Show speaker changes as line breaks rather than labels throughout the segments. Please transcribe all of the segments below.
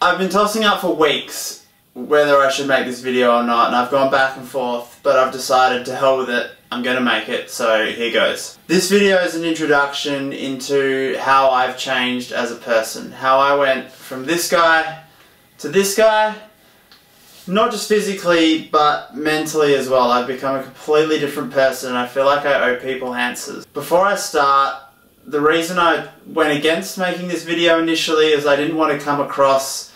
I've been tossing up for weeks whether I should make this video or not, and I've gone back and forth, but I've decided to hell with it. I'm gonna make it, so here goes. This video is an introduction into how I've changed as a person. How I went from this guy to this guy, not just physically, but mentally as well. I've become a completely different person, and I feel like I owe people answers. Before I start, the reason I went against making this video initially is I didn't want to come across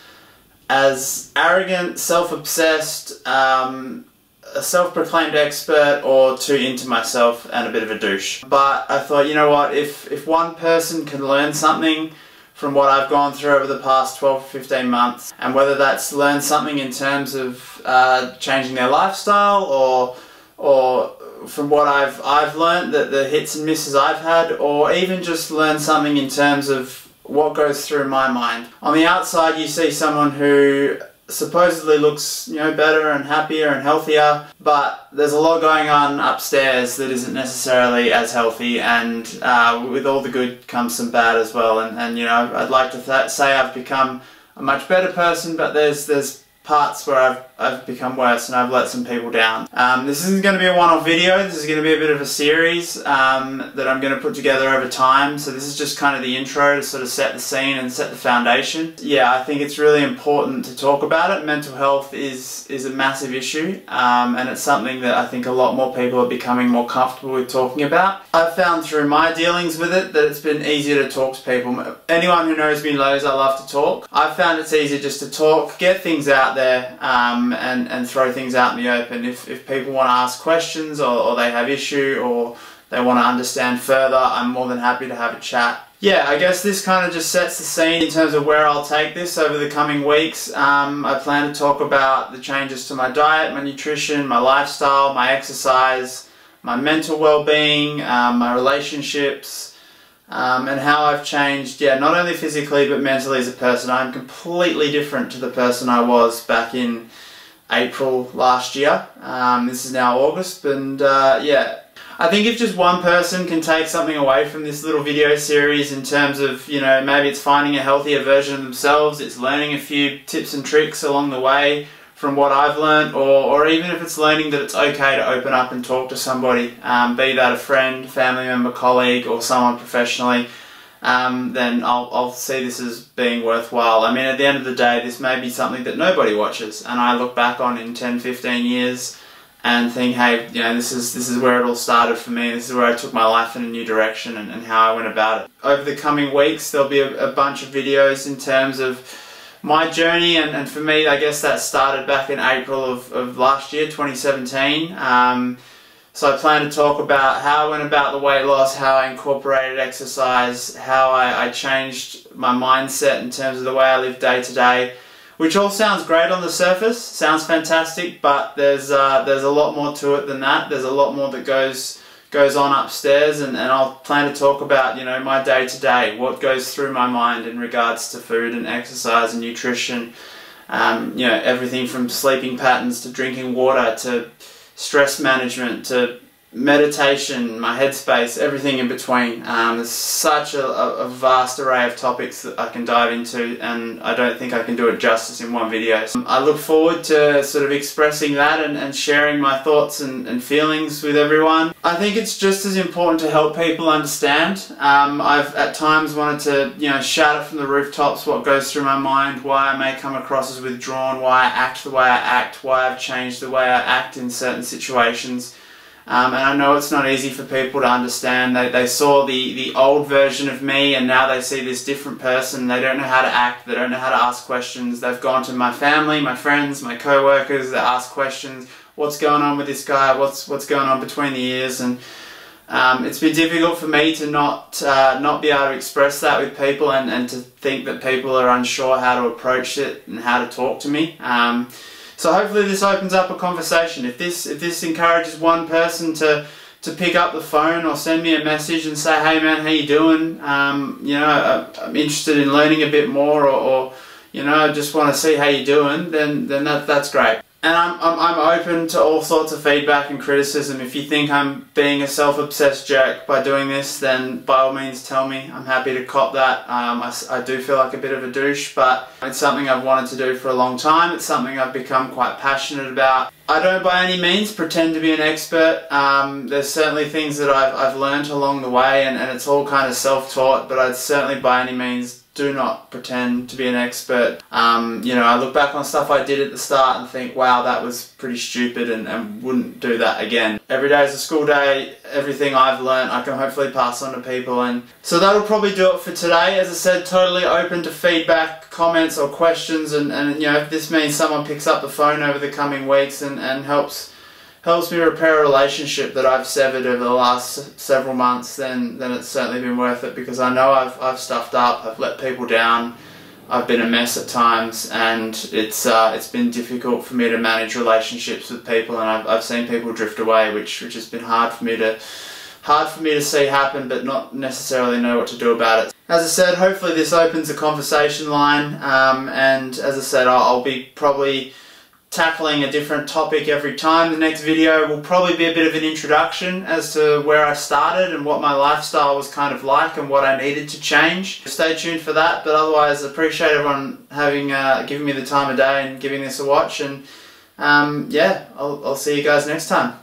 as arrogant, self-obsessed, a self-proclaimed expert, or too into myself and a bit of a douche. But I thought, you know what, if one person can learn something from what I've gone through over the past 12 to 15 months, and whether that's learn something in terms of changing their lifestyle, or from what I've learned, the hits and misses I've had, or even just learn something in terms of what goes through my mind. On the outside you see someone who supposedly looks, you know, better and happier and healthier, but there's a lot going on upstairs that isn't necessarily as healthy, and with all the good comes some bad as well. And you know, I'd like to say I've become a much better person, but there's parts where I've become worse and I've let some people down. This isn't going to be a one-off video. This is going to be a bit of a series that I'm going to put together over time. So this is just kind of the intro to sort of set the scene and set the foundation. Yeah, I think it's really important to talk about it. Mental health is a massive issue, and it's something that I think a lot more people are becoming more comfortable with talking about. I've found through my dealings with it that it's been easier to talk to people. Anyone who knows me knows I love to talk. I've found it's easier just to talk, get things out there, and throw things out in the open. If people want to ask questions, or they have issue, or they want to understand further, I'm more than happy to have a chat. Yeah, I guess this kind of just sets the scene in terms of where I'll take this over the coming weeks. I plan to talk about the changes to my diet, my nutrition, my lifestyle, my exercise, my mental well-being, my relationships, and how I've changed, yeah, not only physically but mentally as a person. I'm completely different to the person I was back in April last year. This is now August, and yeah, I think if just one person can take something away from this little video series in terms of, you know, maybe it's finding a healthier version of themselves, it's learning a few tips and tricks along the way from what I've learned, or even if it's learning that it's okay to open up and talk to somebody, be that a friend, family member, colleague, or someone professionally, then I'll see this as being worthwhile. I mean, at the end of the day, this may be something that nobody watches, and I look back on in 10, 15 years and think, hey, you know, this is where it all started for me. This is where I took my life in a new direction, and how I went about it. Over the coming weeks, there'll be a bunch of videos in terms of my journey, and for me, I guess that started back in April of last year, 2017. So I plan to talk about how I went about the weight loss, how I incorporated exercise, how I changed my mindset in terms of the way I live day to day, which all sounds great on the surface, sounds fantastic, but there's a lot more to it than that. There's a lot more that goes on upstairs, and I'll plan to talk about, you know, my day to day, what goes through my mind in regards to food and exercise and nutrition, you know, everything from sleeping patterns to drinking water to stress management to meditation, my headspace, everything in between. There's such a vast array of topics that I can dive into, and I don't think I can do it justice in one video. So I look forward to sort of expressing that and sharing my thoughts and feelings with everyone. I think it's just as important to help people understand. I've at times wanted to, you know, shout it from the rooftops what goes through my mind, why I may come across as withdrawn, why I act the way I act, why I've changed the way I act in certain situations. And I know it's not easy for people to understand. They saw the old version of me, and now they see this different person. They don't know how to act, they don't know how to ask questions. They've gone to my family, my friends, my co-workers, they ask questions. What's going on with this guy? What's going on between the ears? And it's been difficult for me to not be able to express that with people, and to think that people are unsure how to approach it and how to talk to me. So hopefully this opens up a conversation. If this encourages one person to pick up the phone or send me a message and say, hey man, how you doing? You know, I'm interested in learning a bit more, or you know, I just want to see how you're doing, then that's great. And I'm open to all sorts of feedback and criticism. If you think I'm being a self-obsessed jerk by doing this, then by all means tell me. I'm happy to cop that. I do feel like a bit of a douche, but it's something I've wanted to do for a long time. It's something I've become quite passionate about. I don't by any means pretend to be an expert. There's certainly things that I've learned along the way, and it's all kind of self-taught, but I'd certainly by any means do not pretend to be an expert. You know, I look back on stuff I did at the start and think, wow, that was pretty stupid, and wouldn't do that again. Every day is a school day. Everything I've learned I can hopefully pass on to people, and so that'll probably do it for today. As I said, totally open to feedback, comments or questions, and you know, if this means someone picks up the phone over the coming weeks and helps me repair a relationship that I've severed over the last several months, then it's certainly been worth it, because I know I've stuffed up, I've let people down, I've been a mess at times, and it's been difficult for me to manage relationships with people, and I've seen people drift away, which has been hard for me to see happen, but not necessarily know what to do about it. As I said, hopefully this opens a conversation line, and as I said, I'll be probably tackling a different topic every time. The next video will probably be a bit of an introduction as to where I started and what my lifestyle was kind of like and what I needed to change. Stay tuned for that, but otherwise I appreciate everyone having given me the time of day and giving this a watch, and yeah, I'll see you guys next time.